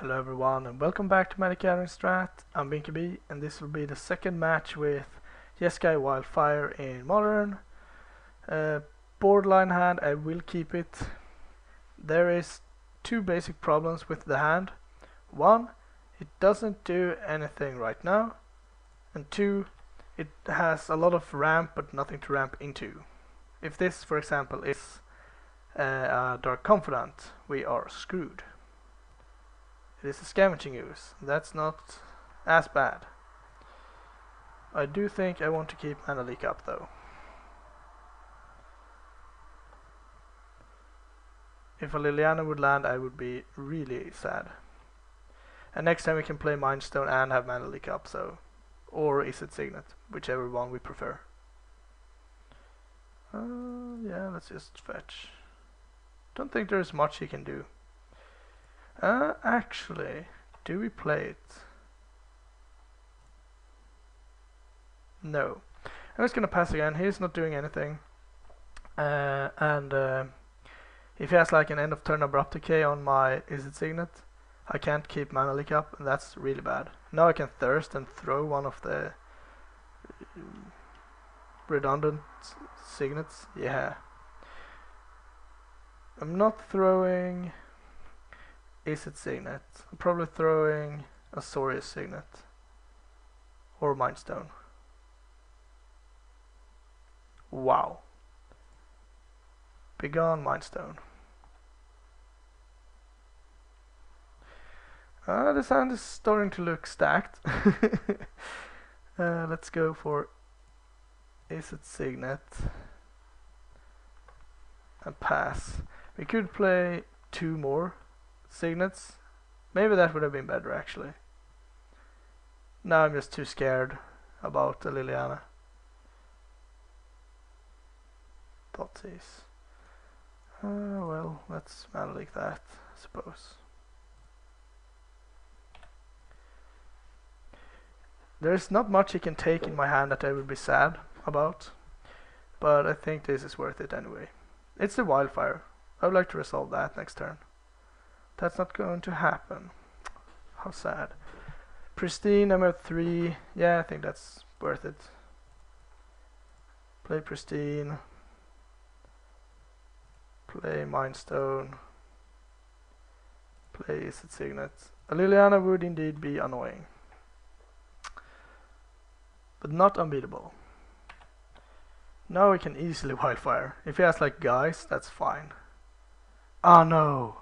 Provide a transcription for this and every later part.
Hello everyone and welcome back to MagicGatheringStrat. I'm B, and this will be the second match with Jeskai Wildfire in Modern. Borderline hand, I will keep it. There is two basic problems with the hand. One, it doesn't do anything right now. And two, it has a lot of ramp but nothing to ramp into. If this, for example, is a Dark Confidant, we are screwed. It is a scavenging ooze. That's not as bad. I do think I want to keep mana leak up though. If a Liliana would land, I would be really sad. And next time we can play Mind Stone and have mana leak up, so. Or is it Signet, whichever one we prefer. Yeah, let's just fetch. Don't think there's much he can do. Actually, do we play it? No. I'm just gonna pass again. He's not doing anything. If he has like an end of turn abrupt decay on my Is It Signet, I can't keep mana leak up, and that's really bad. Now I can thirst and throw one of the redundant signets. Yeah. I'm not throwing Is It Signet. I'm probably throwing a Azorius Signet or Mind Stone. Wow. Begone Mind Stone. This hand is starting to look stacked. Let's go for Is It Signet and pass. We could play two more Signets. Maybe that would have been better actually. Now I'm just too scared about the Liliana. Dotsies. Well, let's mana leak that, I suppose. There's not much he can take in my hand that I would be sad about, but I think this is worth it anyway. It's the Wildfire. I would like to resolve that next turn. That's not going to happen. How sad. Pristine, I'm at 3. Yeah, I think that's worth it. Play Pristine. Play Mind Stone. Play Is It Signet. A Liliana would indeed be annoying, but not unbeatable. Now we can easily Wildfire. If he has like Guys, that's fine. Oh no!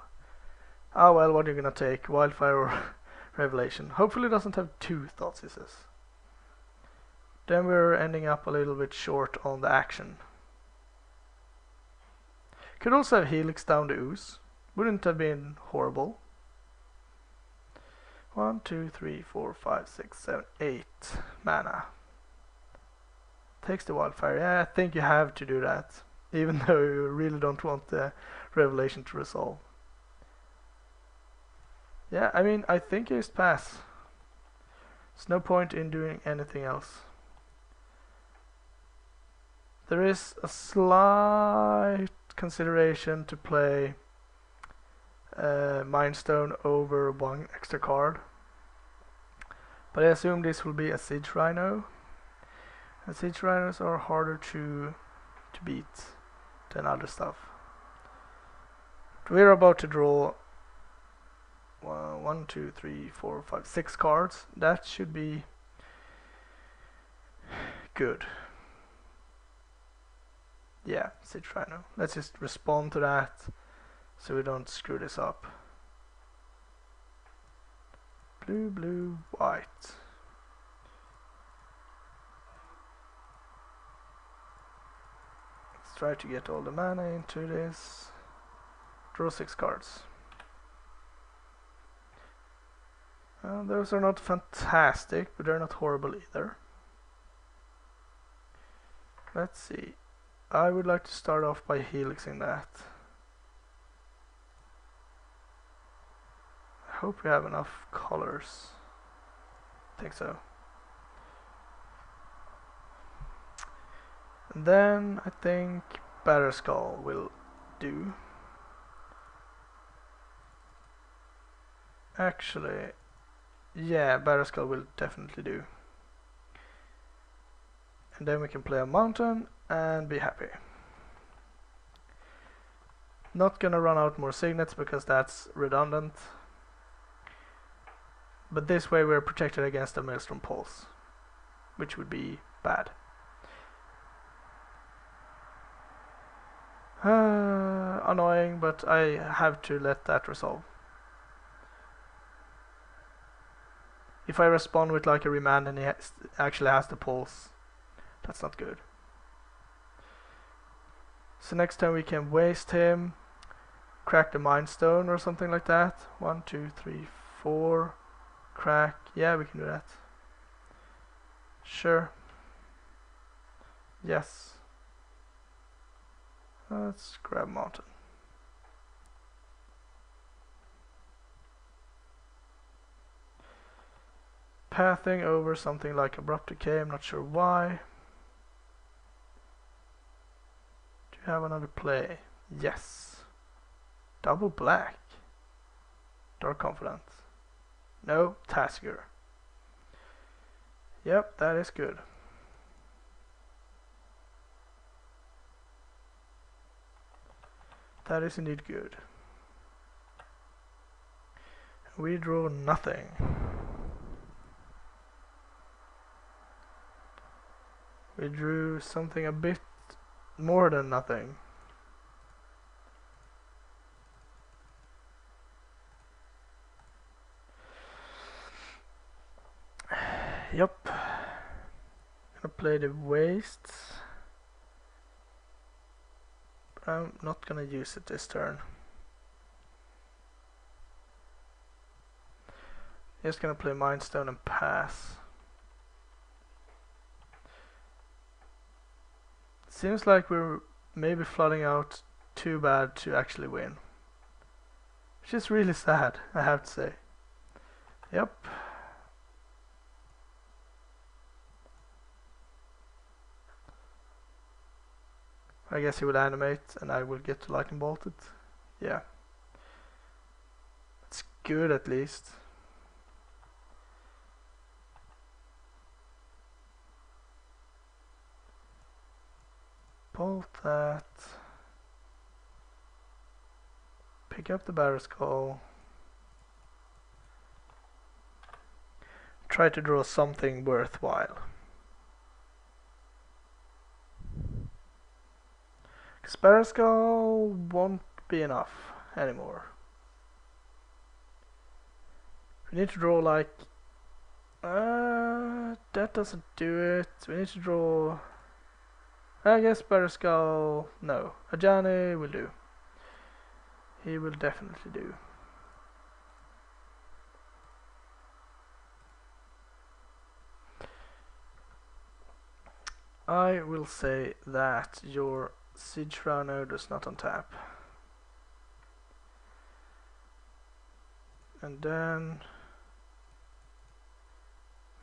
Ah well, what are you gonna take? Wildfire or Revelation? Hopefully it doesn't have two Thoughtseize. Then we're ending up a little bit short on the action. Could also have Helix down the ooze. Wouldn't have been horrible. 1, 2, 3, 4, 5, 6, 7, 8 mana. Takes the Wildfire. Yeah, I think you have to do that, even though you really don't want the Revelation to resolve. Yeah, I mean, I think I just pass. There's no point in doing anything else. There is a slight consideration to play Mind Stone over one extra card, but I assume this will be a Siege Rhino. And Siege Rhinos are harder to beat than other stuff. We're about to draw 1, 2, 3, 4, 5, 6 cards. That should be good. Yeah, Siege Rhino. Let's just respond to that so we don't screw this up. Blue, blue, white. Let's try to get all the mana into this. Draw 6 cards. Those are not fantastic, but they're not horrible either. Let's see. I would like to start off by helixing that. I hope we have enough colors. I think so. And then I think Batterskull will do. Actually, yeah, Barrow Skull will definitely do. And then we can play a mountain and be happy. Not gonna run out more signets because that's redundant. But this way we're protected against a Maelstrom Pulse, which would be bad. Annoying, but I have to let that resolve. If I respond with like a remand and he actually has the pulse, that's not good. So next time we can waste him, crack the Mind Stone or something like that. 1, 2, 3, 4, crack. Yeah, we can do that. Sure. Yes. Let's grab Mountain. Pathing over something like Abrupt Decay, I'm not sure why. Do you have another play? Yes. Double black. Dark Confidant. No, Tasker. Yep, that is good. That is indeed good. We draw nothing. We drew something a bit more than nothing. Yup. Gonna play the Wastes. I'm not gonna use it this turn. Just gonna play Mind Stone and pass. Seems like we're maybe flooding out too bad to actually win. Which is really sad, I have to say. Yep. I guess he will animate and I will get to Lightning Bolt it. Yeah. It's good at least. Bolt that. Pick up the Barrow Skull. Try to draw something worthwhile. Barrow Skull won't be enough anymore. We need to draw like... that doesn't do it. We need to draw... I guess Barrow Skull... no. Ajani will do. He will definitely do. I will say that your Siege Rhino does not untap. And then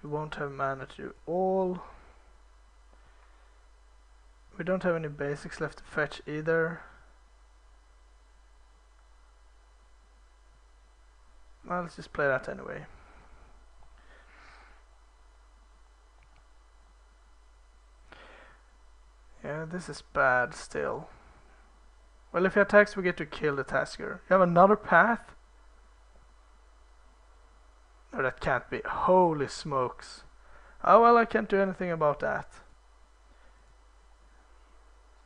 we won't have mana to do all. We don't have any basics left to fetch either. Well, let's just play that anyway. Yeah, this is bad still. Well, if he attacks, we get to kill the Tasker. You have another path? No, that can't be. Holy smokes. Oh well, I can't do anything about that.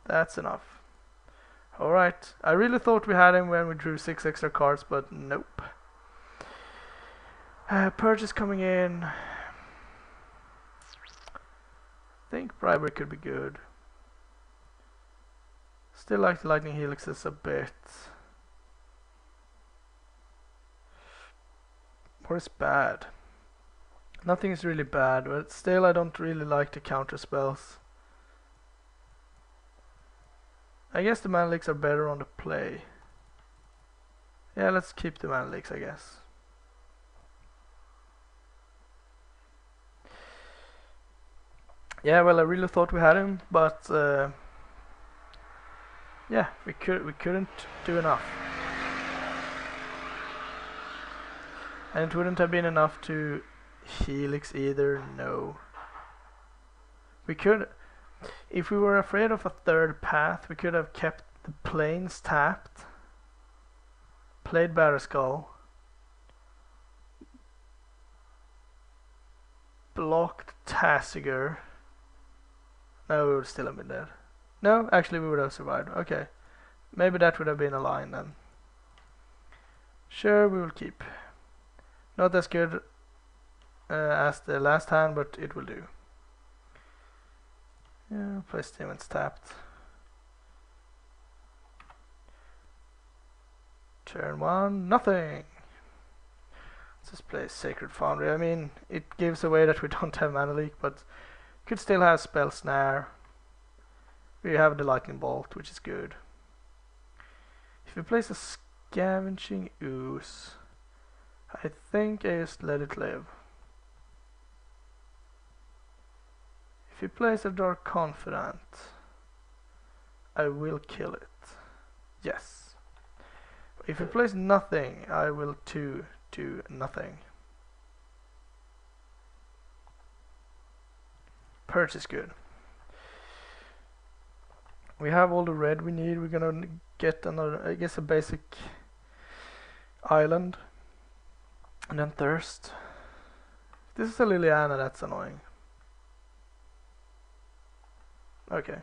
That's enough. Alright, I really thought we had him when we drew 6 extra cards, but nope. Purchase coming in. I think Bribery could be good. Still like the Lightning Helixes a bit. What is bad? Nothing is really bad, but still I don't really like the counter spells. I guess the Mana Leaks are better on the play. Yeah, let's keep the Mana Leaks, I guess. Yeah, well, I really thought we had him, but yeah, we couldn't do enough. And it wouldn't have been enough to Helix either, no. We could, if we were afraid of a third path, we could have kept the planes tapped, played Batterskull, blocked Tasigur. No, we would still have been dead. No, actually we would have survived. Okay. Maybe that would have been a line then. Sure, we will keep. Not as good as the last hand, but it will do. Yeah, play Steven's tapped. Turn 1, nothing. Let's just play Sacred Foundry. I mean, it gives away that we don't have Mana Leak, but could still have Spell Snare. We have the Lightning Bolt, which is good. If we place a Scavenging Ooze, I think I just let it live. If he plays a Dark Confidant, I will kill it. Yes. If he plays nothing, I will do nothing. Perch is good. We have all the red we need. We're gonna get another, I guess, a basic island. And then Thirst. This is a Liliana, that's annoying. Okay.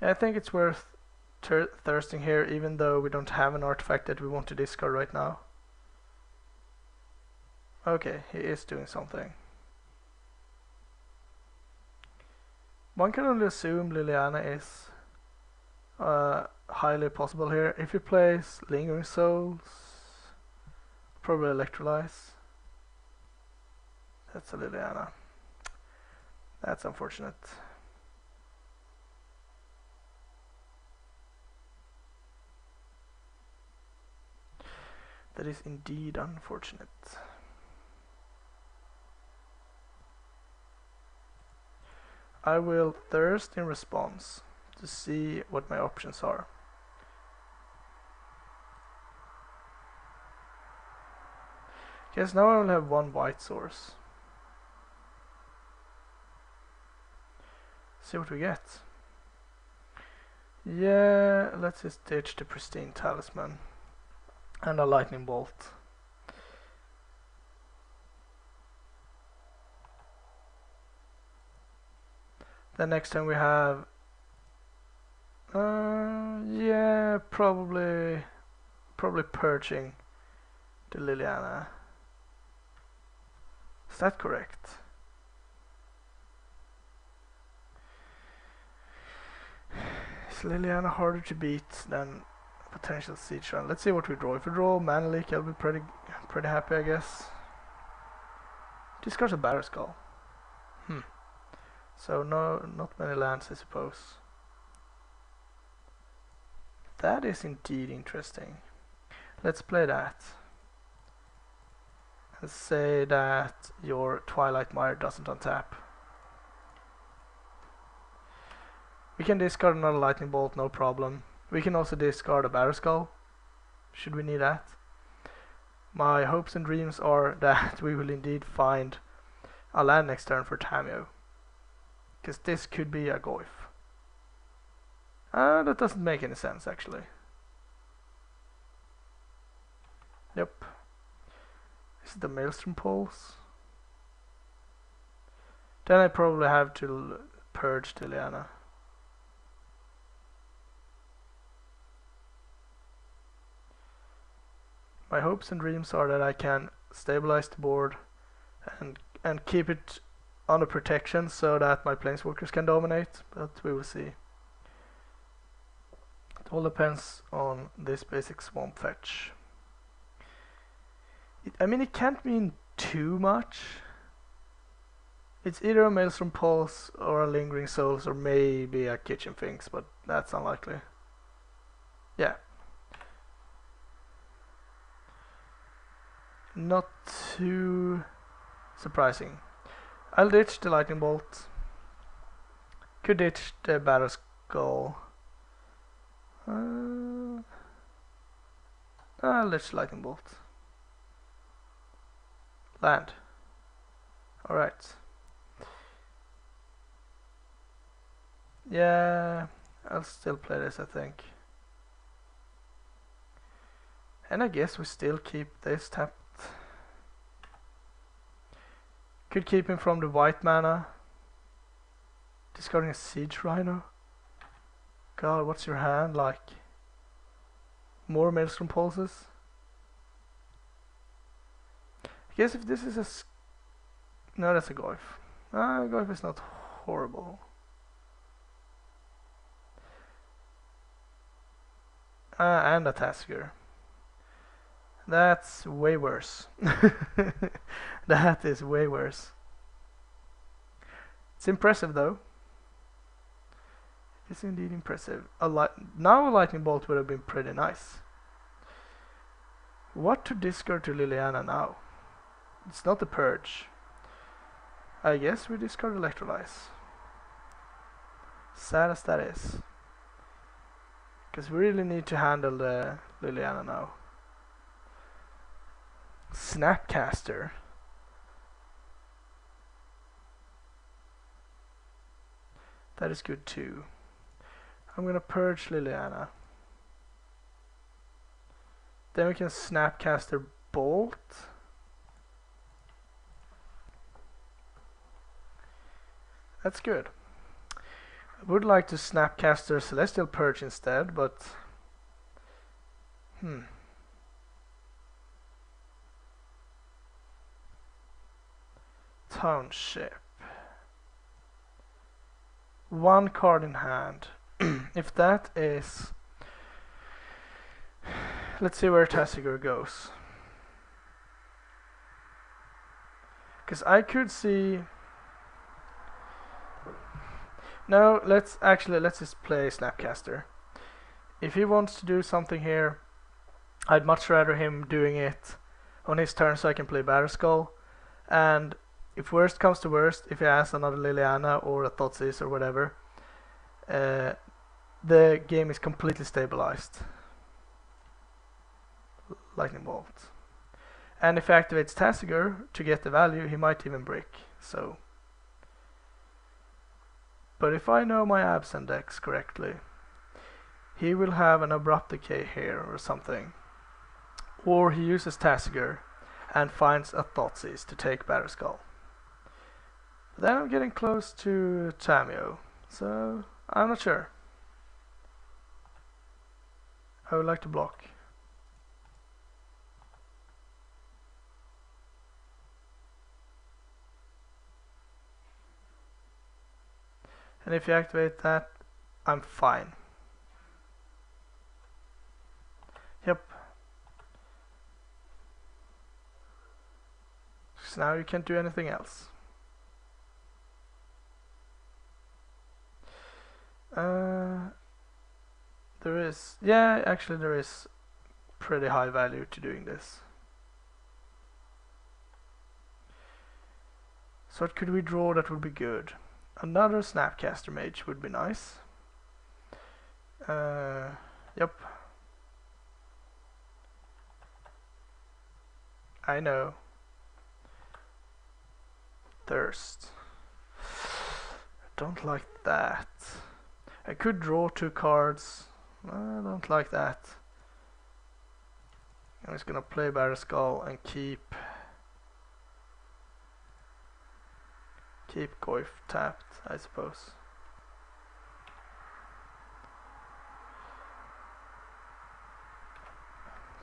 Yeah, I think it's worth thirsting here, even though we don't have an artifact that we want to discard right now. Okay, he is doing something. One can only assume Liliana is highly possible here. If he plays Lingering Souls, probably Electrolyze. That's a Liliana. That's unfortunate. That is indeed unfortunate. I will thirst in response to see what my options are. Guess now I will have one white source. See what we get. Yeah, let's just ditch the Pristine Talisman and a Lightning Bolt. Then next time we have yeah, probably purging the Liliana. Is that correct? Is Liliana harder to beat than potential Siege Run? Let's see what we draw. If we draw Mana Leak, I'll be pretty happy, I guess. Discards a Batterskull. So no, not many lands, I suppose. That is indeed interesting. Let's play that. And say that your Twilight Mire doesn't untap. We can discard another Lightning Bolt, no problem. We can also discard a Batterskull, should we need that. My hopes and dreams are that we will indeed find a land next turn for Tameo. Because this could be a Goyf. That doesn't make any sense, actually. Yep. Is it the Maelstrom Pulse? Then I probably have to purge Liliana. My hopes and dreams are that I can stabilize the board and keep it under protection so that my planeswalkers can dominate, but we will see. It all depends on this basic swamp fetch. I mean, it can't mean too much. It's either a Maelstrom Pulse or a Lingering Souls or maybe a Kitchen Finks, but that's unlikely. Yeah. Not too surprising. I'll ditch the Lightning Bolt. Could ditch the Batterskull. I'll ditch the Lightning Bolt. Land. Alright. Yeah, I'll still play this, I think. And I guess we still keep this tapped. Could keep him from the white mana. Discarding a Siege Rhino. God, what's your hand like? More Maelstrom Pulses? I guess if this is a... No, that's a Goyf. Goyf is not horrible. And a Tasker. That's way worse. That is way worse. It's impressive though. It's indeed impressive. Now a Lightning Bolt would have been pretty nice. What to discard to Liliana now? It's not the Purge. I guess we discard Electrolyze. Sad as that is. Because we really need to handle the Liliana now. Snapcaster. That is good too. I'm gonna purge Liliana. Then we can Snapcaster Bolt. That's good. I would like to Snapcaster Celestial Purge instead, but Township. One card in hand. If that is... Let's see where Tassiger goes. Because I could see... No, let's just play Snapcaster. If he wants to do something here, I'd much rather him doing it on his turn so I can play Batterskull. And if worst comes to worst, if he has another Liliana or a Thoughtseize or whatever, the game is completely stabilized. Lightning Bolt. And if he activates Tassiger to get the value, he might even break. So, but if I know my Abzan decks correctly, he will have an Abrupt Decay here or something. Or he uses Tassiger and finds a Thoughtseize to take Batterskull. But then I'm getting close to Tameo, so I'm not sure. I would like to block. And if you activate that, I'm fine. Yep. So now you can't do anything else. There is pretty high value to doing this. So what could we draw that would be good? Another Snapcaster Mage would be nice. Yep. I know. Thirst. I don't like that. I could draw 2 cards. I don't like that. I'm just gonna play Batterskull and keep Goyf tapped, I suppose.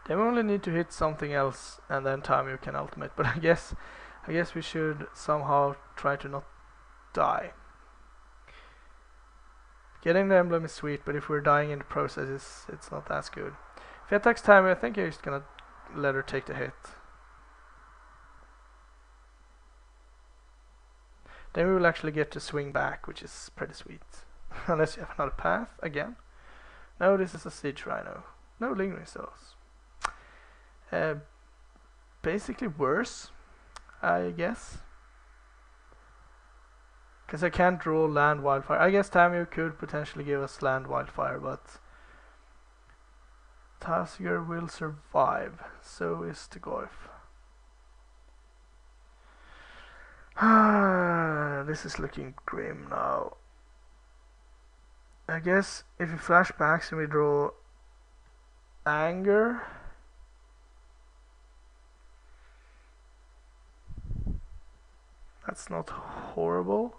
They only need to hit something else and then Tameo can ultimate, but I guess we should somehow try to not die. Getting the emblem is sweet, but if we're dying in the process, it's not as good. If he attacks Tameo, I think he's gonna let her take the hit. Then we will actually get to swing back, which is pretty sweet. Unless you have another path again. No, this is a Siege Rhino. No Lingering Souls. Basically worse, I guess. Because I can't draw land Wildfire. I guess Tameo could potentially give us land Wildfire, but Tassiger will survive. So is the Goyf. This is looking grim now. I guess if he flashbacks and we draw anger. That's not horrible.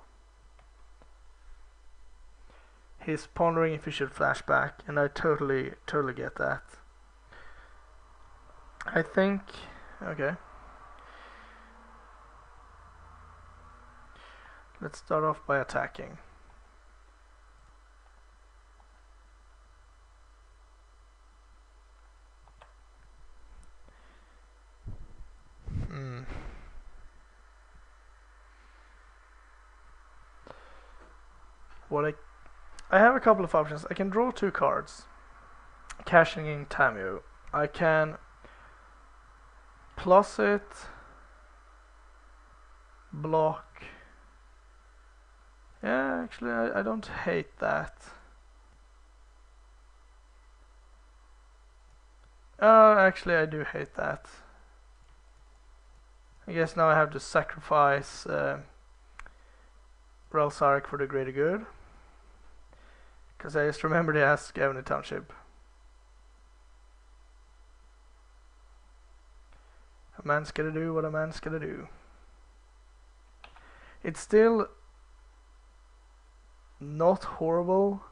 He's pondering if he should flashback, and I totally get that. I think, okay. Let's start off by attacking. What I have a couple of options. I can draw 2 cards, cashing in Tamio. I can plus it, block. Yeah, actually I don't hate that. Actually I do hate that. I guess now I have to sacrifice Ralsaric for the greater good. Because I just remembered he has Gavin Township. A man's gotta do what a man's gotta do. It's still not horrible,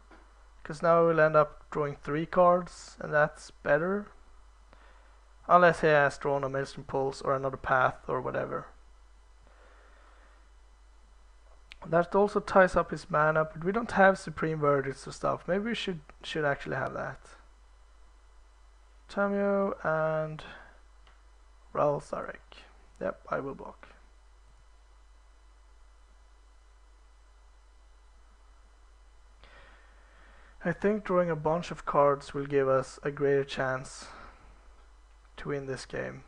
because now we'll end up drawing 3 cards, and that's better. Unless he has drawn a Maelstrom Pulse or another path or whatever. That also ties up his mana, but we don't have Supreme Verdicts or stuff. Maybe we should actually have that. Tamio and Ralsaric. Yep, I will block. I think drawing a bunch of cards will give us a greater chance to win this game.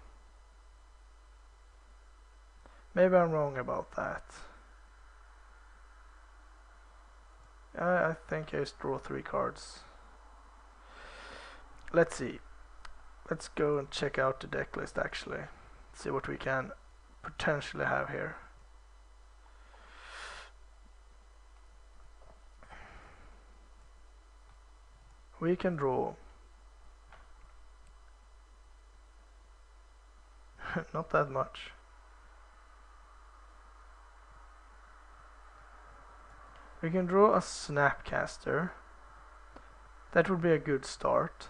Maybe I'm wrong about that. I think I just draw 3 cards. Let's see. Let's go and check out the deck list actually. See what we can potentially have here. We can draw not that much. We can draw a Snapcaster. That would be a good start.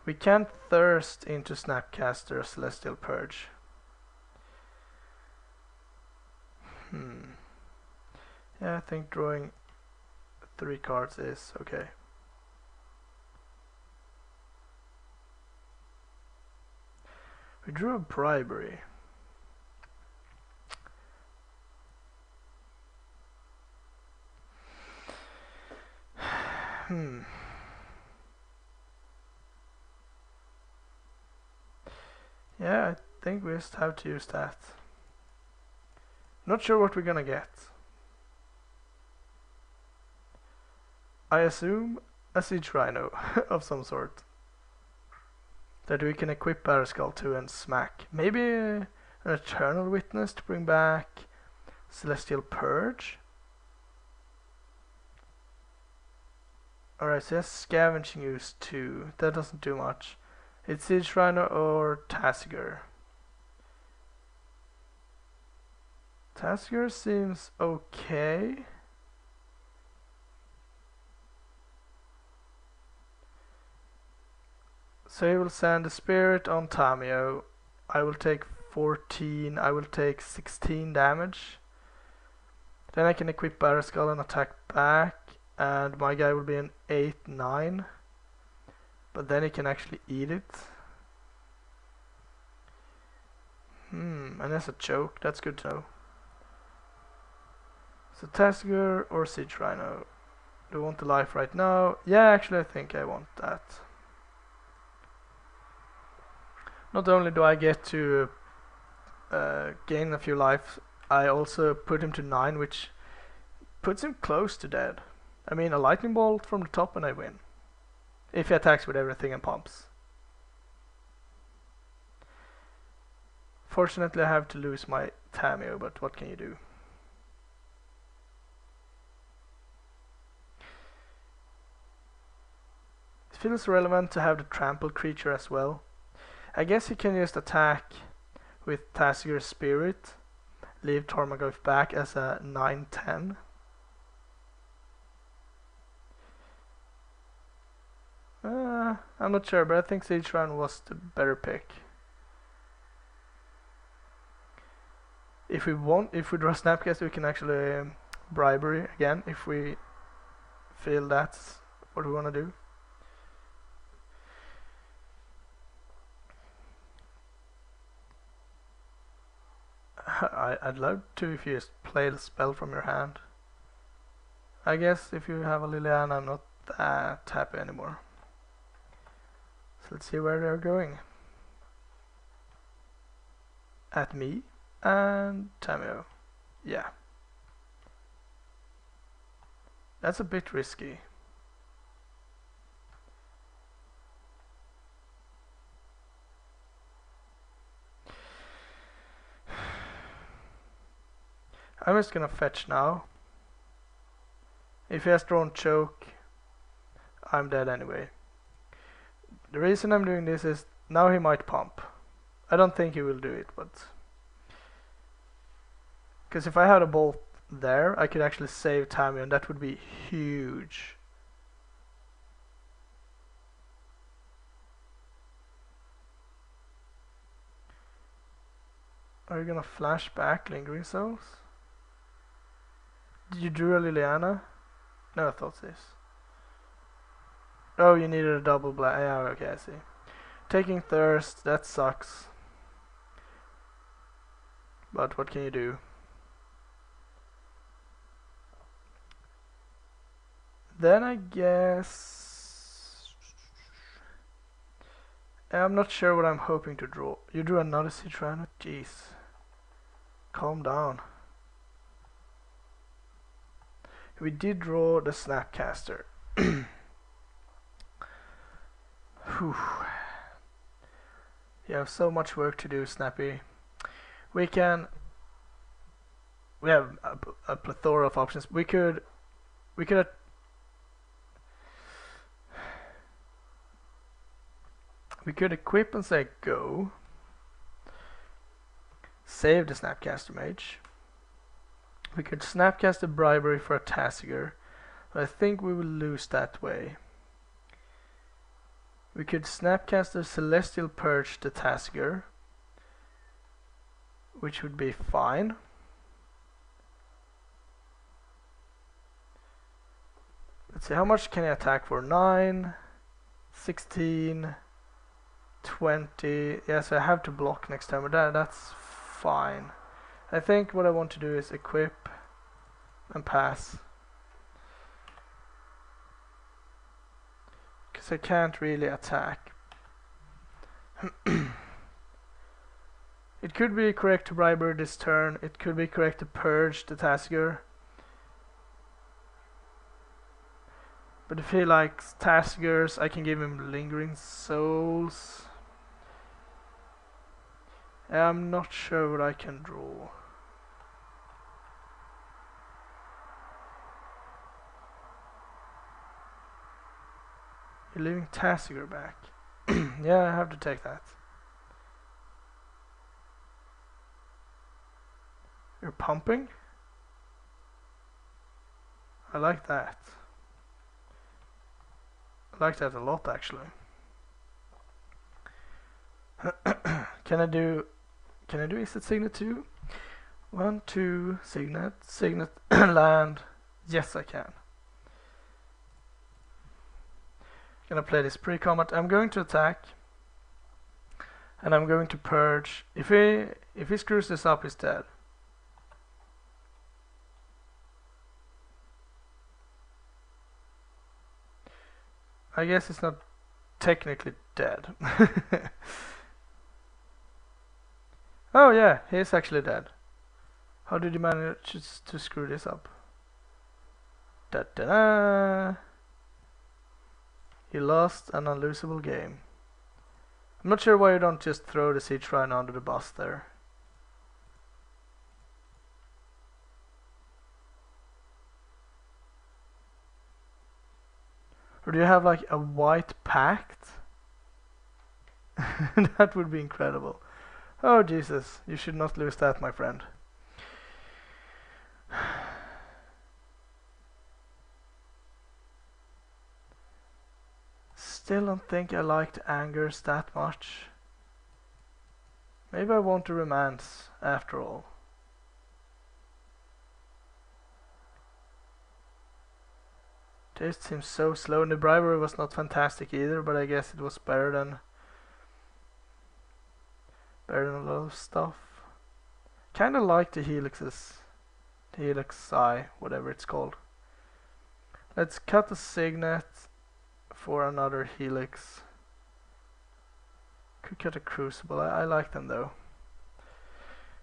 We can thirst into Snapcaster Celestial Purge. Yeah, I think drawing 3 cards is okay. We drew a Bribery. Yeah, I think we just have to use that. Not sure what we're gonna get. I assume a Siege Rhino of some sort. That we can equip Barraskull to and smack. Maybe an Eternal Witness to bring back Celestial Purge. Alright, so that's Scavenging Use 2. That doesn't do much. It's Siege Rhino or Tasigur. Tasigur seems okay. So he will send a Spirit on Tamio. I will take 14. I will take 16 damage. Then I can equip Barraskull and attack back. And my guy will be an 8-9. But then he can actually eat it. And that's a choke. That's good to know. So Tasigur or Siege Rhino. Do I want the life right now? Yeah, actually I think I want that. Not only do I get to gain a few life, I also put him to 9, which puts him close to dead. I mean, a lightning bolt from the top and I win. If he attacks with everything and pumps. Unfortunately, I have to lose my Tameo, but what can you do? It feels relevant to have the trample creature as well. I guess you can just attack with Tasiger's Spirit, leave Tormaghost back as a 9/10. I'm not sure, but I think Siege Run was the better pick. If we draw Snapcast, we can actually bribery again if we feel that's what we want to do. I'd love to if you just play the spell from your hand. I guess if you have a Liliana, I'm not that happy anymore. So let's see where they're going. At me and Tameo. Yeah. That's a bit risky. I'm just gonna fetch now. If he has drawn choke, I'm dead anyway. The reason I'm doing this is now he might pump. I don't think he will do it, but because if I had a bolt there, I could actually save Tammy, and that would be huge. Are you gonna flash back Lingering Souls? Did you draw a Liliana? No, I thought this. Oh, you needed a double black. Yeah, okay, I see. Taking Thirst, that sucks. But what can you do? Then I guess... I'm not sure what I'm hoping to draw. You drew another Siege Rhino? Jeez. Calm down. We did draw the Snapcaster. Whew. You have so much work to do, Snappy. We have a plethora of options. We could equip and say go. Save the Snapcaster Mage. We could Snapcast the Bribery for a Tasiger, but I think we will lose that way. We could Snapcast the Celestial Purge the Tasiger, which would be fine. Let's see, how much can I attack for? 9, 16, 20. Yes, I have to block next time, but that's fine. I think what I want to do is equip and pass. Because I can't really attack. It could be correct to Bribery this turn. It could be correct to Purge the Tasiger. But I feel like Tasigers, I can give him Lingering Souls. I'm not sure what I can draw. You're leaving Tasiger back. Yeah, I have to take that. You're pumping? I like that. I like that a lot, actually. Can I do Is it Signet 2? 1, 2, Signet, land. Yes, I can. Gonna play this pre-combat. I'm going to attack, and I'm going to purge. If he screws this up, he's dead. I guess it's not technically dead. Oh yeah, he is actually dead. How did you manage to screw this up? Da da da! You lost an unlosable game. I'm not sure why you don't just throw the Siege Rhino under the bus there. Or do you have like a white pact? That would be incredible. Oh Jesus, you should not lose that, my friend. Still don't think I liked Angers that much. Maybe I want to romance after all. Taste seems so slow, and the bribery was not fantastic either, but I guess it was better than a lot of stuff. Kinda like the helixes. The helix eye, whatever it's called. Let's cut the signet for another helix. Could cut a crucible. I like them though.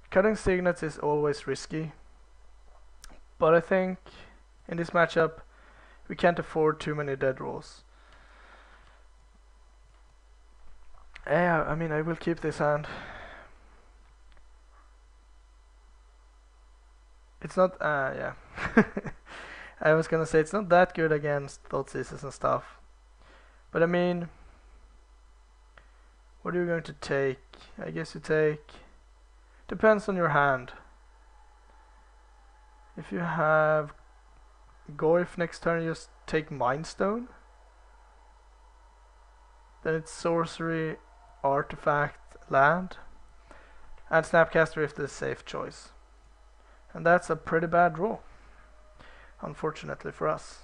Cutting signets is always risky, but I think in this matchup we can't afford too many dead rolls. Yeah, I mean, I will keep this hand. It's not, yeah. I was gonna say it's not that good against Thoughtseizes and stuff. But I mean, what are you going to take? I guess you take... Depends on your hand. If you have Goyf next turn, you just take Mind Stone. Then it's sorcery, artifact, land, and Snapcaster if the safe choice. And that's a pretty bad draw, unfortunately for us.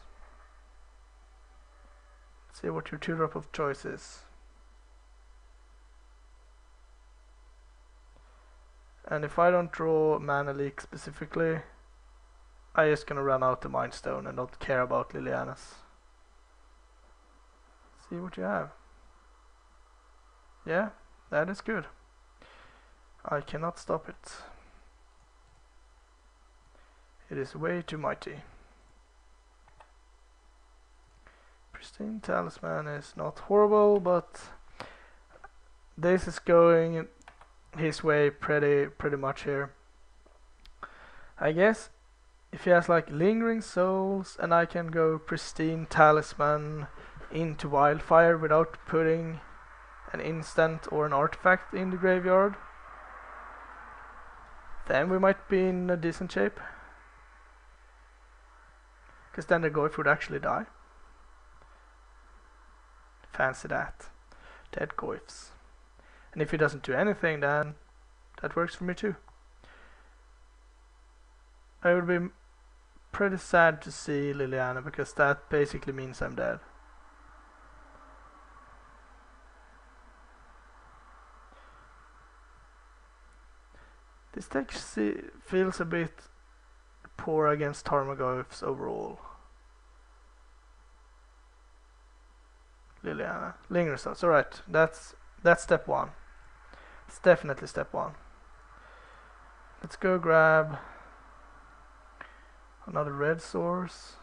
Let's see what your 2-drop of choice is. And if I don't draw Mana Leak specifically, I'm just gonna run out the Mind Stone and not care about Liliana's. See what you have. Yeah, that is good. I cannot stop it. It is way too mighty. Pristine Talisman is not horrible, but this is going his way pretty much here. I guess if he has like Lingering Souls and I can go Pristine Talisman into Wildfire without putting an instant or an artifact in the graveyard, then we might be in a decent shape. Because then the Goyf would actually die. Fancy that. Dead Goyfs. And if he doesn't do anything, then that works for me too. I would be pretty sad to see Liliana, because that basically means I'm dead. This deck feels a bit poor against Tarmogoyfs overall. Liliana. Lingering Souls. Alright, that's step one. It's definitely step one. Let's go grab another red source.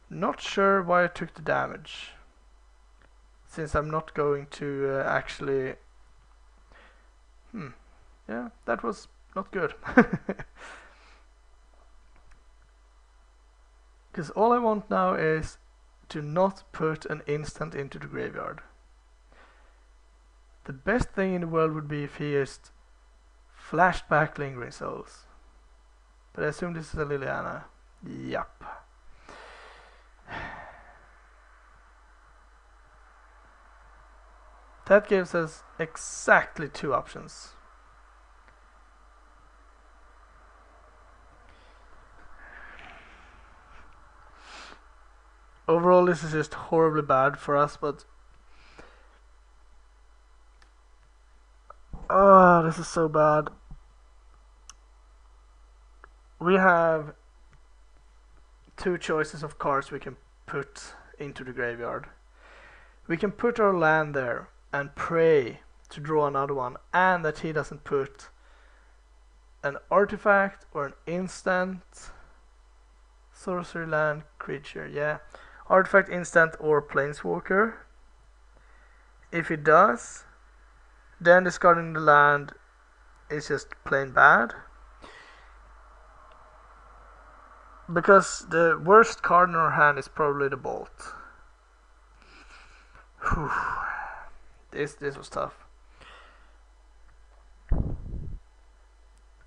Not sure why I took the damage, since I'm not going to actually... yeah, that was not good. Because all I want now is to not put an instant into the graveyard. The best thing in the world would be if he just flashed back Lingering Souls. But I assume this is a Liliana. Yup. That gives us exactly 2 options. Overall, this is just horribly bad for us, but... oh, this is so bad. We have 2 choices of cards we can put into the graveyard. We can put our land there and pray to draw another one, and that he doesn't put an artifact or an instant, sorcery, land, creature, yeah, artifact, instant, or planeswalker. If he does, then discarding the land is just plain bad. because the worst card in our hand is probably the Bolt. Whew. This was tough.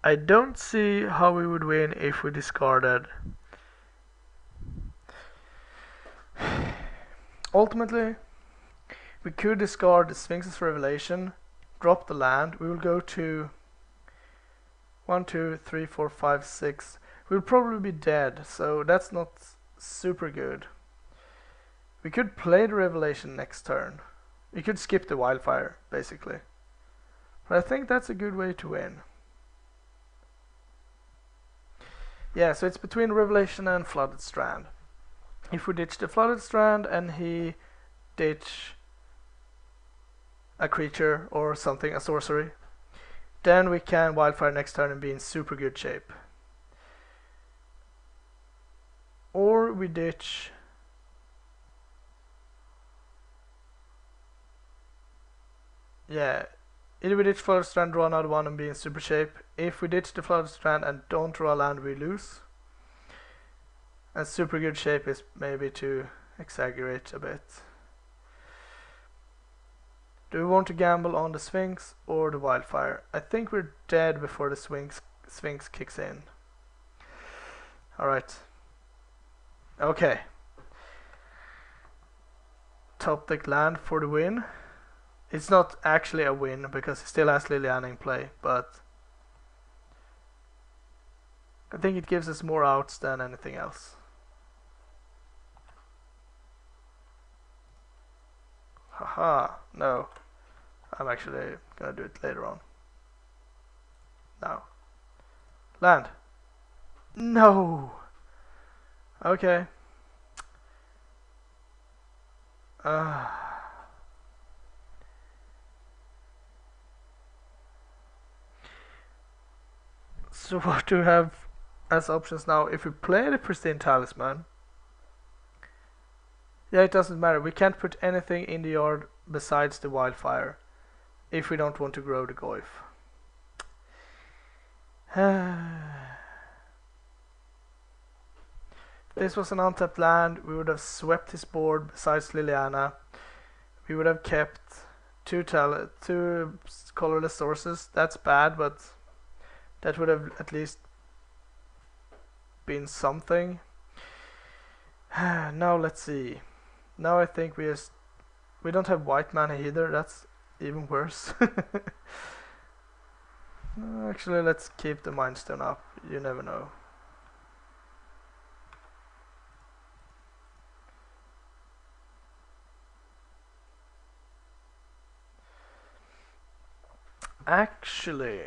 I don't see how we would win if we discarded. Ultimately, we could discard the Sphinx's Revelation, drop the land. We will go to 1, 2, 3, 4, 5, 6. We'll probably be dead, so that's not super good. We could play the Revelation next turn. We could skip the Wildfire, basically. But I think that's a good way to win. Yeah, so it's between Revelation and Flooded Strand. If we ditch the Flooded Strand and he ditch a creature or something, a sorcery, then we can Wildfire next turn and be in super good shape. Or we ditch either we ditch Flooded Strand, draw another one and be in super shape. If we ditch the Flooded Strand and don't draw a land, we lose. And super good shape is maybe to exaggerate a bit. Do we want to gamble on the Sphinx or the Wildfire? I think we're dead before the Sphinx kicks in. Alright. Okay. Top deck land for the win. It's not actually a win because he still has Liliana in play, but I think it gives us more outs than anything else. Haha, no. I'm actually gonna do it later on. Now. Land. No! Okay. So what do we have as options now? If we play the Pristine Talisman, yeah, it doesn't matter. We can't put anything in the yard besides the Wildfire if we don't want to grow the Goyf. This was an untapped land. We would have swept his board besides Liliana. We would have kept two colorless sources. That's bad, but that would have at least been something. Now let's see. Now I think we don't have white mana either. That's even worse. Actually, let's keep the Mind Stone up. You never know. Actually,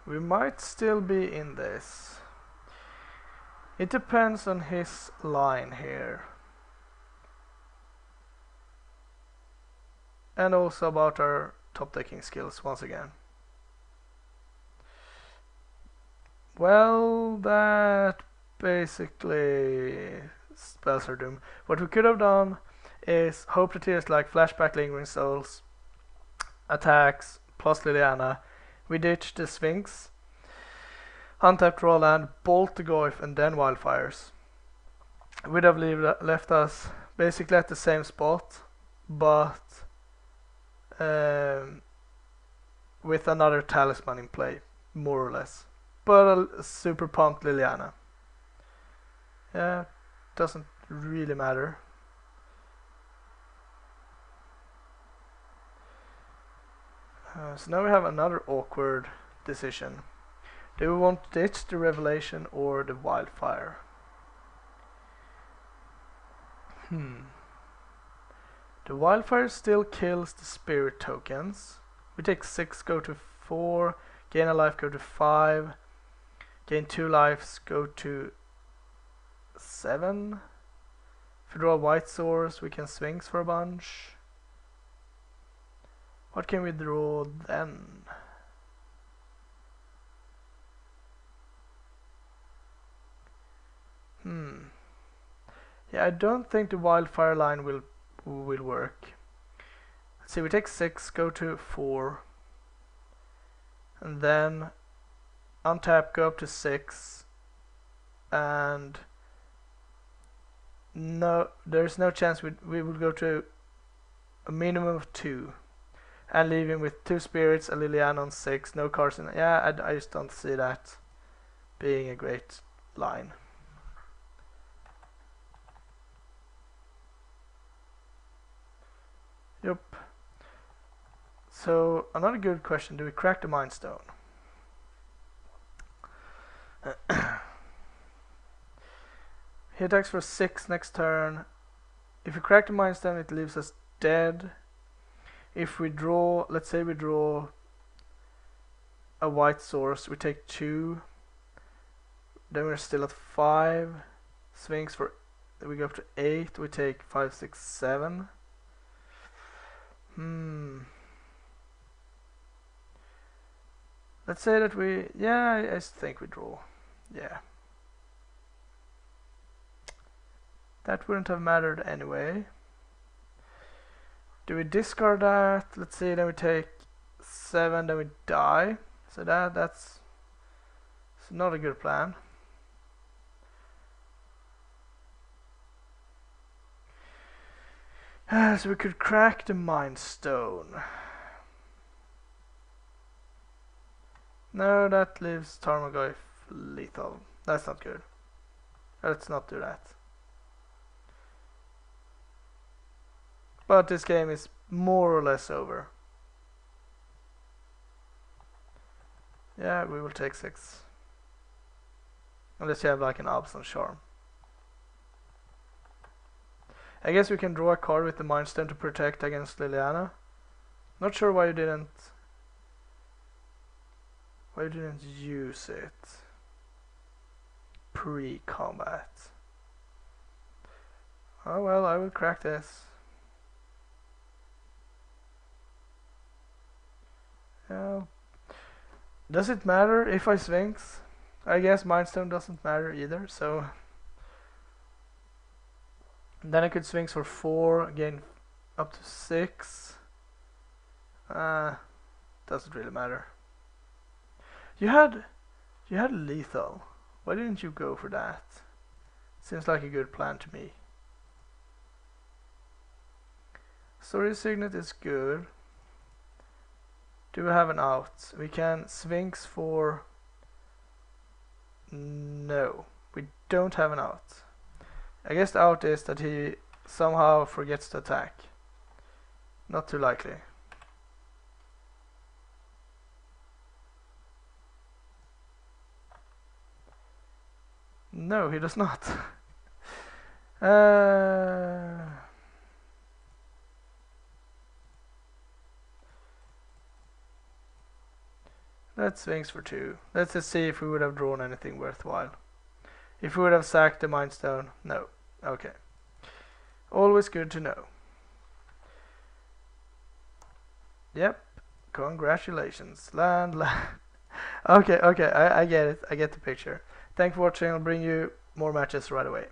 we might still be in this. It depends on his line here. And also about our top decking skills once again. Well, that basically spells our doom. What we could have done is hope that he has like Flashback, Lingering Souls, attacks, plus Liliana. We ditch the Sphinx, untap draw land, bolt the Goyf, and then Wildfires. Would have left us basically at the same spot, but with another Talisman in play, more or less. But a super pumped Liliana. Yeah, doesn't really matter. So now we have another awkward decision. Do we want to ditch the Revelation or the Wildfire? The Wildfire still kills the spirit tokens. We take 6, go to 4, gain a life, go to 5, gain 2 lives, go to 7. If we draw a white source, we can Sphinx for a bunch. What can we draw then? Yeah, I don't think the Wildfire line will work. Let's see, we take 6, go to 4, and then untap, go up to 6, and no, there's no chance we would go to a minimum of 2 and leave him with 2 spirits, a Liliana on 6, no cards in. Yeah, I just don't see that being a great line. Yep. So another good question: do we crack the Mind Stone? He attacks for 6 next turn. If we crack the Mind Stone, it leaves us dead. If we draw, let's say we draw a white source, we take 2. Then we're still at 5. Swings for, we go up to 8. We take 5, 6, 7. Let's say that we, yeah, I think we draw. Yeah. That wouldn't have mattered anyway. Do we discard that? Let's see, then we take 7, then we die. So that's not a good plan. So we could crack the Mind Stone. No, that leaves Tarmogoyf lethal. That's not good. Let's not do that. But this game is more or less over. Yeah, we will take 6. Unless you have like an Abzan charm. I guess we can draw a card with the Mind Stone to protect against Liliana. Not sure why you didn't use it pre-combat. Oh well, I will crack this. Does it matter if I Sphinx? I guess Mind Stone doesn't matter either, so then I could Sphinx for 4, gain up to 6. Doesn't really matter. You had lethal. Why didn't you go for that? Seems like a good plan to me. Story Signet is good. Do we have an out? We can Sphinx for... No, we don't have an out. I guess the out is that he somehow forgets to attack. Not too likely. No, he does not. Let's Sphinx for 2. Let's just see if we would have drawn anything worthwhile. If we would have sacked the Mind Stone. No. Okay. Always good to know. Yep. Congratulations. Land. Okay, I get it. I get the picture. Thanks for watching. I'll bring you more matches right away.